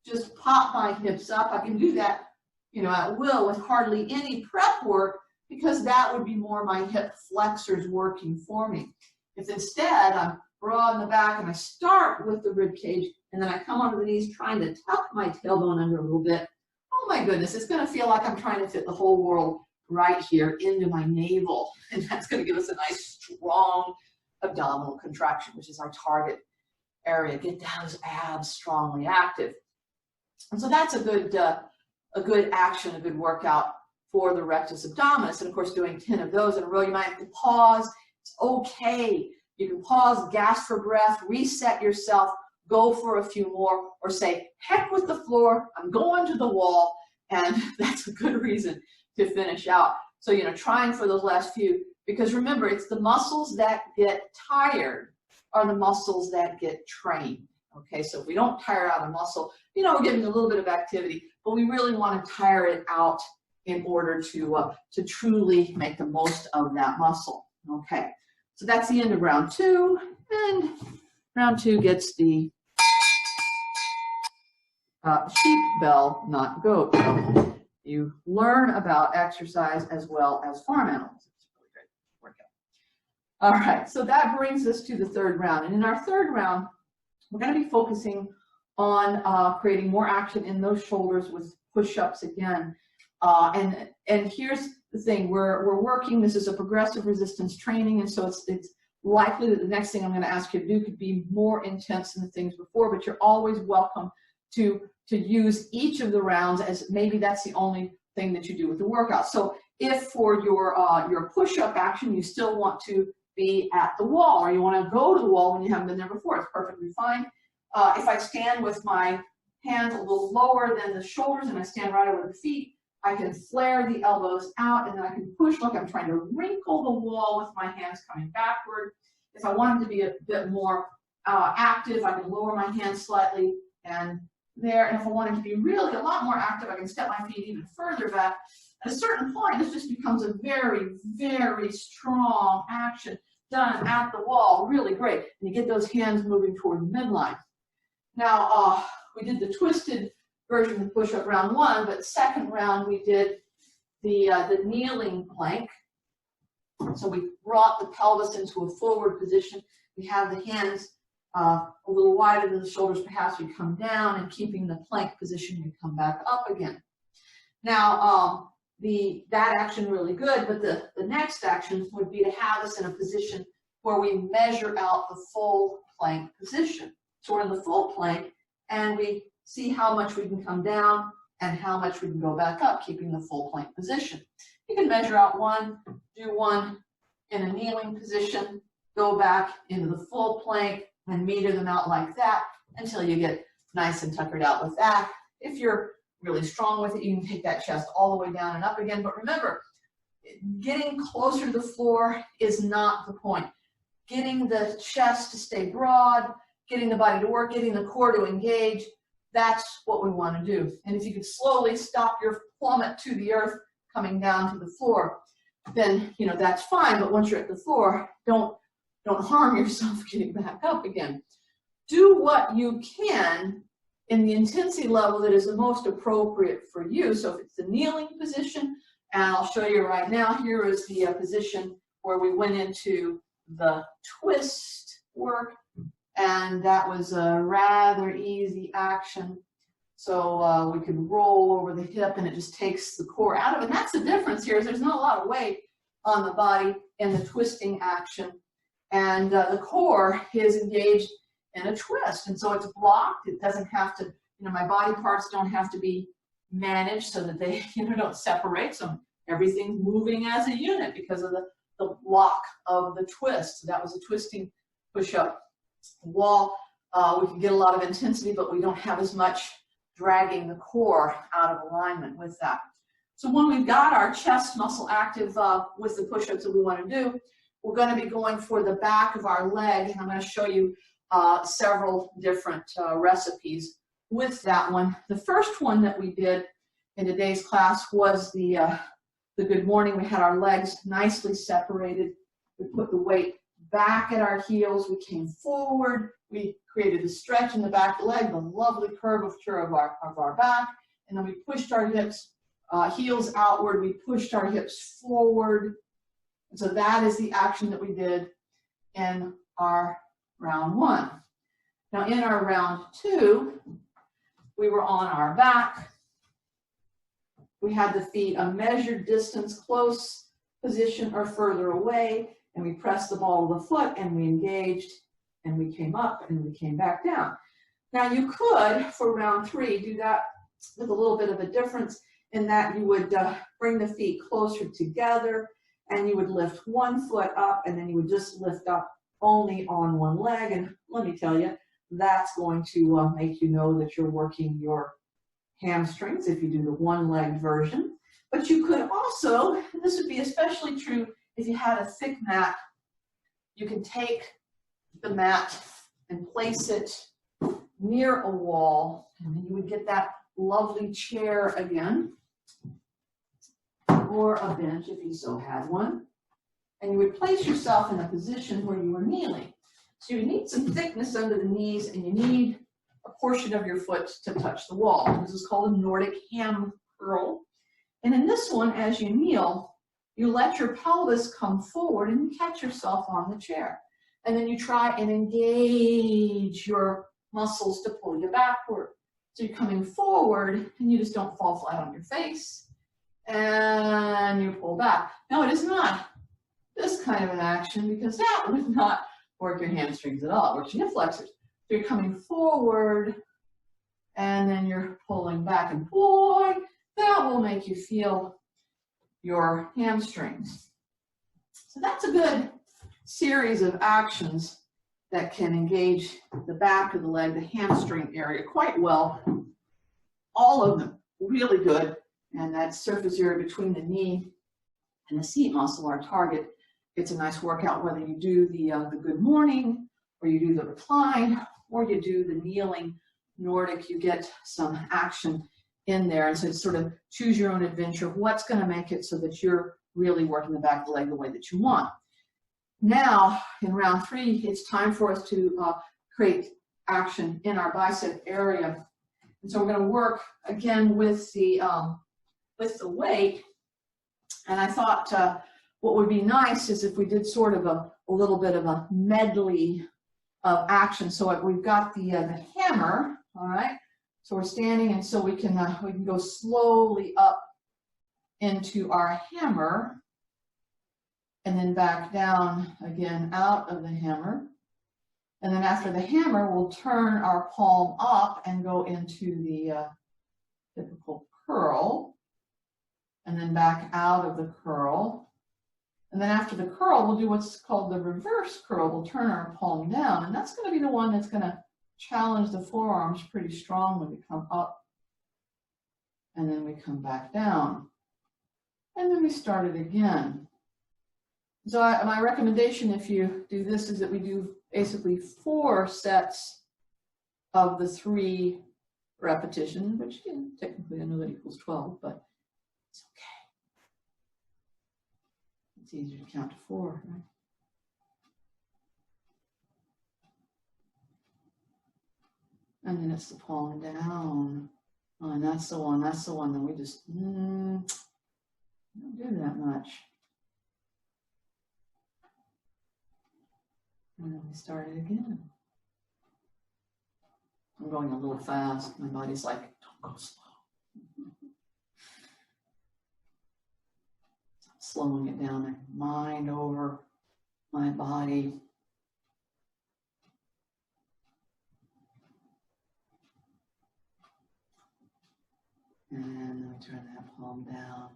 just pop my hips up. I can do that, at will with hardly any prep work, because that would be more my hip flexors working for me. If instead I'm broad in the back and I start with the rib cage and then I come onto the knees trying to tuck my tailbone under a little bit, oh my goodness, it's going to feel like I'm trying to fit the whole world right here into my navel. And that's going to give us a nice strong abdominal contraction, which is our target area. Get those abs strongly active. And so that's a good action, a good workout for the rectus abdominis. And of course, doing 10 of those in a row, you might have to pause. It's okay. You can pause, gasp for breath, reset yourself, go for a few more, or say, heck with the floor, I'm going to the wall, and that's a good reason to finish out. So, trying for those last few, because remember, it's the muscles that get tired are the muscles that get trained. Okay, so if we don't tire out a muscle, we're getting a little bit of activity, but we really want to tire it out in order to truly make the most of that muscle. Okay, so that's the end of round 2, and round 2 gets the sheep bell, not goat. So you learn about exercise as well as farm animals. It's a really great workout. All right, so that brings us to the 3rd round. And in our 3rd round, we're going to be focusing on creating more action in those shoulders with push-ups again. And here's the thing, we're working, this is a progressive resistance training, and so it's likely that the next thing I'm going to ask you to do could be more intense than the things before, but you're always welcome to use each of the rounds as maybe that's the only thing that you do with the workout. So if for your push-up action, you still want to be at the wall, or you want to go to the wall when you haven't been there before, it's perfectly fine. If I stand with my hands a little lower than the shoulders and I stand right over the feet, I can flare the elbows out, and then I can push like I'm trying to wrinkle the wall with my hands coming backward. If I want them to be a bit more active, I can lower my hands slightly and there. And if I want it to be really a lot more active, I can step my feet even further back. At a certain point, this just becomes a very, very strong action done at the wall. Really great. And you get those hands moving toward the midline. Now, we did the twisted version of push-up round 1, but 2nd round we did the kneeling plank. So we brought the pelvis into a forward position. We have the hands a little wider than the shoulders. Perhaps we come down, and keeping the plank position, we come back up again. Now, that action really good, but the next action would be to have us in a position where we measure out the full plank position. So we're in the full plank, and we see how much we can come down and how much we can go back up, keeping the full plank position. You can measure out 1, do 1 in a kneeling position, go back into the full plank, and meter them out like that until you get nice and tuckered out with that. If you're really strong with it, you can take that chest all the way down and up again. But remember, getting closer to the floor is not the point. Getting the chest to stay broad, getting the body to work, getting the core to engage, that's what we want to do. And if you could slowly stop your plummet to the earth coming down to the floor, then that's fine. But once you're at the floor, don't harm yourself getting back up again. Do what you can in the intensity level that is the most appropriate for you. So if it's the kneeling position, and I'll show you right now, here is the position where we went into the twist work, and that was a rather easy action. So we could roll over the hip, and it just takes the core out of it. And that's the difference here, is there's not a lot of weight on the body in the twisting action. And the core is engaged in a twist. And so it's blocked. It doesn't have to, my body parts don't have to be managed so that they, don't separate. So everything's moving as a unit because of the block of the twist. So that was a twisting push-up wall. We can get a lot of intensity, but we don't have as much dragging the core out of alignment with that. So when we've got our chest muscle active with the push-ups that we want to do, we're going to be going for the back of our leg. And I'm going to show you several different recipes with that one. The first one that we did in today's class was the good morning. We had our legs nicely separated. We put the weight back at our heels. We came forward. We created a stretch in the back of the leg, the lovely curvature of our back. And then we pushed our hips, heels outward. We pushed our hips forward. And so that is the action that we did in our round 1. Now in our round 2, we were on our back. We had the feet a measured distance close position or further away, and we pressed the ball of the foot, and we engaged, and we came up, and we came back down. Now you could, for round 3, do that with a little bit of a difference in that you would bring the feet closer together, and you would lift one foot up, and then you would just lift up only on one leg. And let me tell you, that's going to make you know that you're working your hamstrings if you do the one-leg version. But you could also, and this would be especially true if you had a thick mat, you can take the mat and place it near a wall, and then you would get that lovely chair again, or a bench if you so had one. And you would place yourself in a position where you were kneeling. So you need some thickness under the knees, and you need a portion of your foot to touch the wall. This is called a Nordic Ham Curl. And in this one, as you kneel, you let your pelvis come forward and you catch yourself on the chair. And then you try and engage your muscles to pull you backward. So you're coming forward and you just don't fall flat on your face. And you pull back. No, it is not this kind of an action, because that would not work your hamstrings at all. It works your hip flexors. So you're coming forward and then you're pulling back, and boy, that will make you feel your hamstrings. So that's a good series of actions that can engage the back of the leg, the hamstring area, quite well. All of them really good. And that surface area between the knee and the seat muscle, our target, it's a nice workout whether you do the good morning, or you do the recline, or you do the kneeling Nordic. You get some action in there. And so sort of choose your own adventure. What's going to make it so that you're really working the back of the leg the way that you want. Now, in round 3, it's time for us to create action in our bicep area. And so we're going to work again with the weight. And I thought what would be nice is if we did sort of a little bit of a medley of action. So we've got the hammer, all right? So we're standing, and so we can go slowly up into our hammer, and then back down again out of the hammer. And then after the hammer, we'll turn our palm up and go into the typical curl, and then back out of the curl. And then after the curl, we'll do what's called the reverse curl. We'll turn our palm down, and that's going to be the one that's going to challenge the forearms pretty strongly. We come up, and then we come back down, and then we start it again. So my recommendation, if you do this, is that we do basically 4 sets of the 3 repetitions, which technically I know that equals 12, but it's okay. It's easier to count to 4, right? And then it's the palm down. Oh, and that's the one, Then we just don't do that much. And then we start it again. I'm going a little fast. My body's like, don't go slow. Slowing it down there, mind over my body. And then we turn that palm down.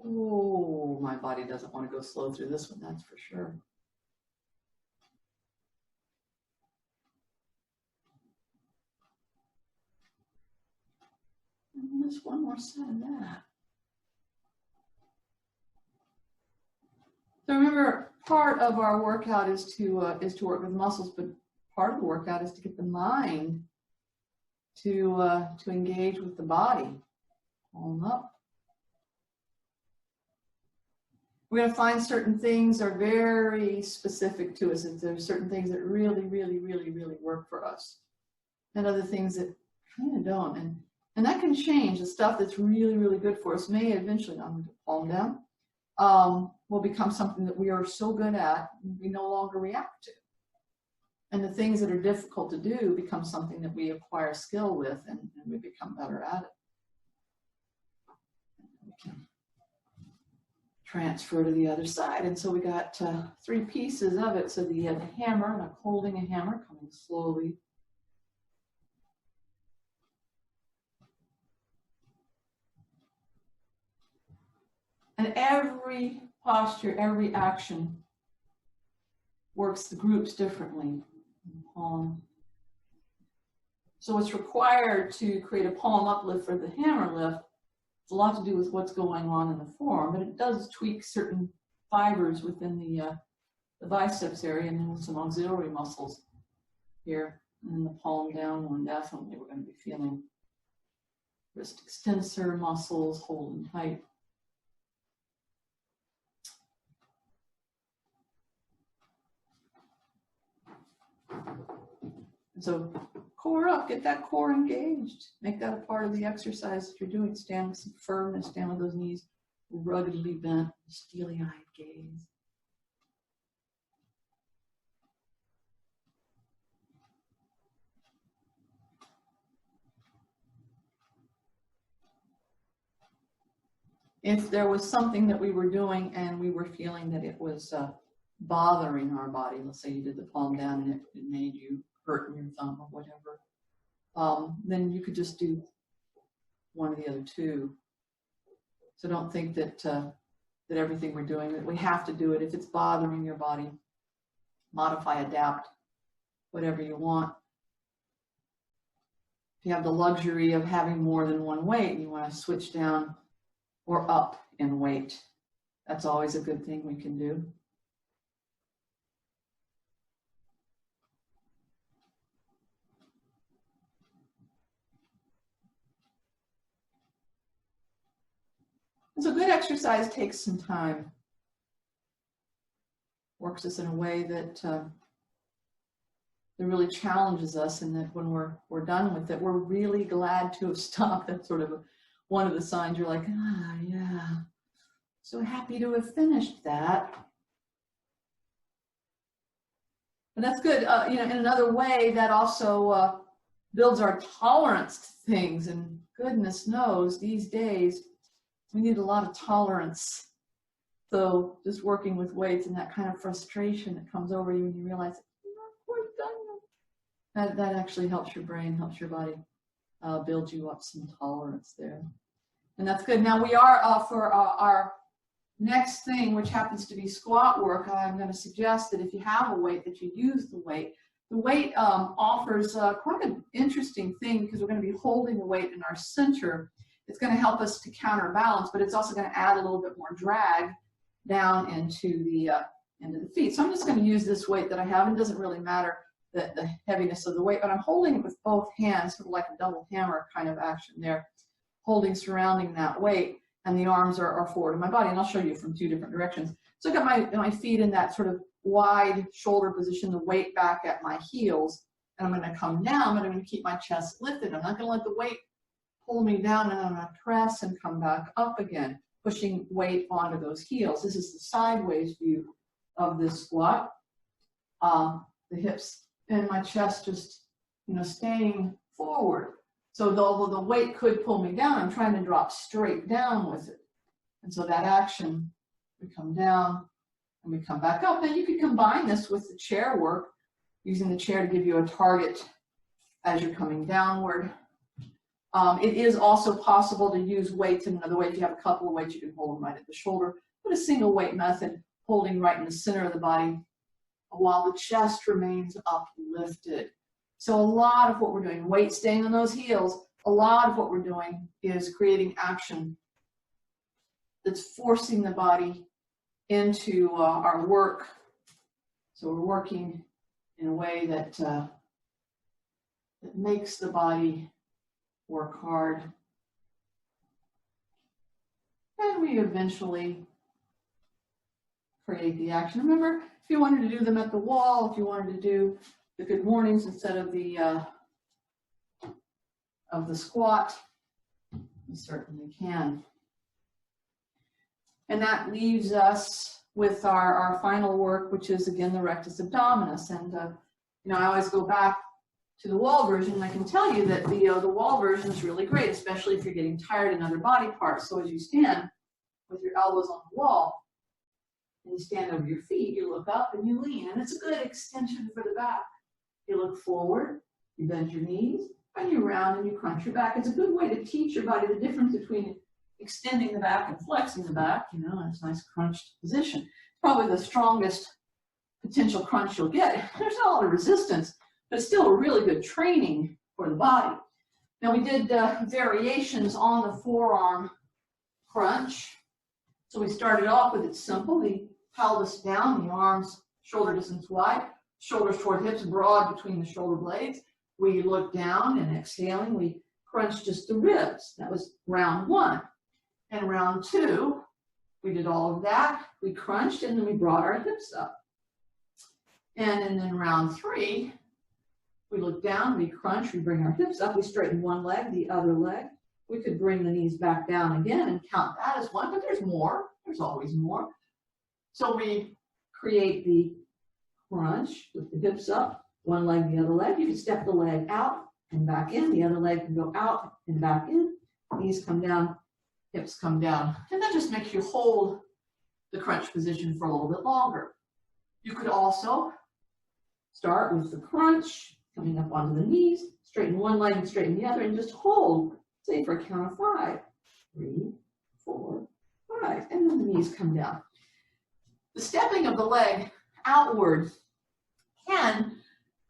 Oh, my body doesn't want to go slow through this one, that's for sure. And just one more set of that. So remember, part of our workout is to work with muscles, but part of the workout is to get the mind to engage with the body. Palm up. We're going to find certain things are very specific to us, and there's certain things that really, really, really, really work for us, and other things that kind of don't. And that can change. The stuff that's really, really good for us may eventually, I'm going to palm down, will become something that we are so good at, we no longer react to. And the things that are difficult to do become something that we acquire skill with, and we become better at it. We can transfer to the other side. And so we got 3 pieces of it. So the hammer, and I'm holding a hammer, coming slowly. And every posture, every action works the groups differently. Palm. So what's required to create a palm uplift or the hammer lift, it's a lot to do with what's going on in the forearm, but it does tweak certain fibers within the biceps area and then some auxiliary muscles here. And then the palm down one, definitely we're going to be feeling wrist extensor muscles holding tight. And so core up, get that core engaged. Make that a part of the exercise that you're doing. Stand with some firmness, stand with those knees ruggedly bent, steely-eyed gaze. If there was something that we were doing and we were feeling that it was bothering our body, let's say you did the palm down and it made you hurt in your thumb or whatever, then you could just do one of the other two. So don't think that that everything we're doing, that we have to do it. If it's bothering your body, modify, adapt, whatever you want. If you have the luxury of having more than one weight and you want to switch down or up in weight, that's always a good thing we can do. And so good exercise takes some time. Works us in a way that really challenges us, and that when we're done with it, we're really glad to have stopped. That's sort of one of the signs you're like, ah, yeah, so happy to have finished that. And that's good. You know, in another way, that also builds our tolerance to things. And goodness knows, these days, we need a lot of tolerance. So just working with weights and that kind of frustration that comes over you when you realize, I'm not quite done yet. That actually helps your brain, helps your body, build you up some tolerance there. And that's good. Now we are, for our next thing, which happens to be squat work, I'm going to suggest that if you have a weight, that you use the weight. The weight offers quite an interesting thing, because we're going to be holding the weight in our center. It's going to help us to counterbalance, but it's also going to add a little bit more drag down into the feet. So I'm just going to use this weight that I have. It doesn't really matter the heaviness of the weight, but I'm holding it with both hands, sort of like a double hammer kind of action there, holding, surrounding that weight, and the arms are forward of my body. And I'll show you from two different directions. So I've got my feet in that sort of wide shoulder position, the weight back at my heels, and I'm going to come down, but I'm going to keep my chest lifted. I'm not going to let the weight pull me down, and I'm going to press and come back up again, pushing weight onto those heels. This is the sideways view of this squat. The hips and my chest just, staying forward. So although the weight could pull me down, I'm trying to drop straight down with it. And so that action, we come down and we come back up. Now you could combine this with the chair work, using the chair to give you a target as you're coming downward. It is also possible to use weights in another way. If you have a couple of weights, you can hold them right at the shoulder. But a single weight method, holding right in the center of the body while the chest remains uplifted. So a lot of what we're doing, weight staying on those heels, a lot of what we're doing is creating action that's forcing the body into our work. So we're working in a way that makes the body work hard. And we eventually create the action. Remember, if you wanted to do them at the wall, if you wanted to do the good mornings instead of the squat, you certainly can. And that leaves us with our final work, which is again the Rectus Abdominis. And I always go back to the wall version, and I can tell you that the wall version is really great, especially if you're getting tired in other body parts. So as you stand with your elbows on the wall, and you stand over your feet, you look up and you lean, and it's a good extension for the back. You look forward, you bend your knees, and you round and you crunch your back. It's a good way to teach your body the difference between extending the back and flexing the back, in a nice crunched position. Probably the strongest potential crunch you'll get. There's not a lot of resistance, but it's still a really good training for the body. Now we did variations on the forearm crunch. So we started off with it simple, the pelvis down, the arms shoulder distance wide, shoulders toward hips, broad between the shoulder blades. We looked down and exhaling, we crunched just the ribs. That was round 1. And round 2, we did all of that. We crunched and then we brought our hips up. And then round 3, we look down, we crunch, we bring our hips up, we straighten one leg, the other leg. We could bring the knees back down again and count that as 1, but there's more. There's always more. So we create the crunch with the hips up, one leg, the other leg. You can step the leg out and back in. The other leg can go out and back in. Knees come down, hips come down. And that just makes you hold the crunch position for a little bit longer. You could also start with the crunch, coming up onto the knees, straighten one leg and straighten the other, and just hold, say for a count of 5. 3, 4, 5, and then the knees come down. The stepping of the leg outward can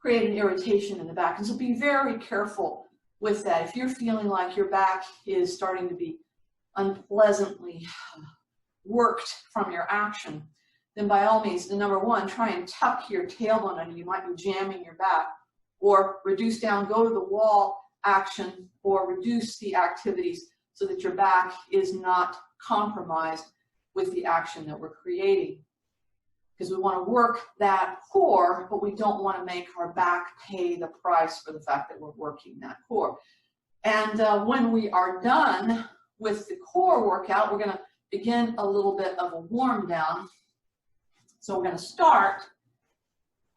create an irritation in the back, and so be very careful with that. If you're feeling like your back is starting to be unpleasantly worked from your action, then by all means, number 1, try and tuck your tailbone under. You might be jamming your back, or reduce down, go to the wall action, or reduce the activities so that your back is not compromised with the action that we're creating. Because we want to work that core, but we don't want to make our back pay the price for the fact that we're working that core. And when we are done with the core workout, we're going to begin a little bit of a warm down. So we're going to start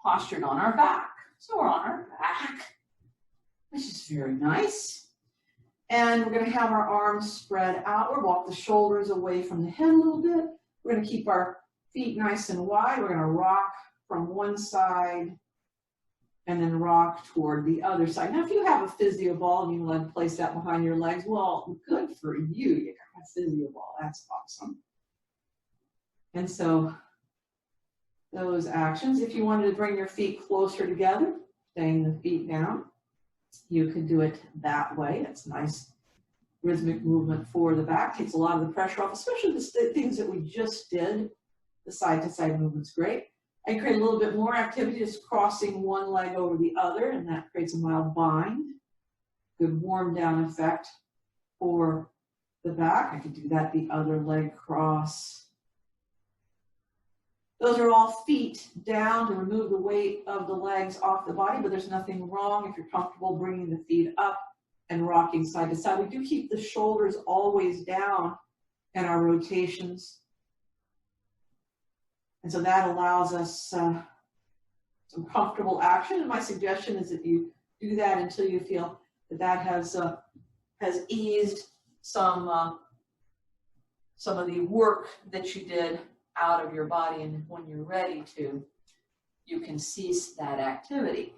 postured on our back. So we're on our back, which is very nice. And we're going to have our arms spread outward, walk the shoulders away from the head a little bit. We're going to keep our feet nice and wide. We're going to rock from one side and then rock toward the other side. Now, if you have a physio ball and you want to place that behind your legs, well, good for you. You got a physio ball. That's awesome. And so those actions, if you wanted to bring your feet closer together, staying the feet down, you could do it that way. That's nice rhythmic movement for the back. Takes a lot of the pressure off, especially the things that we just did. The side-to-side movement's great. I create a little bit more activity, just crossing one leg over the other, and that creates a mild bind. Good warm down effect for the back. I could do that, the other leg cross. Those are all feet down to remove the weight of the legs off the body, but there's nothing wrong if you're comfortable bringing the feet up and rocking side to side. We do keep the shoulders always down in our rotations. And so that allows us some comfortable action. And my suggestion is that you do that until you feel that that has eased some of the work that you did out of your body. And when you're ready to, you can cease that activity.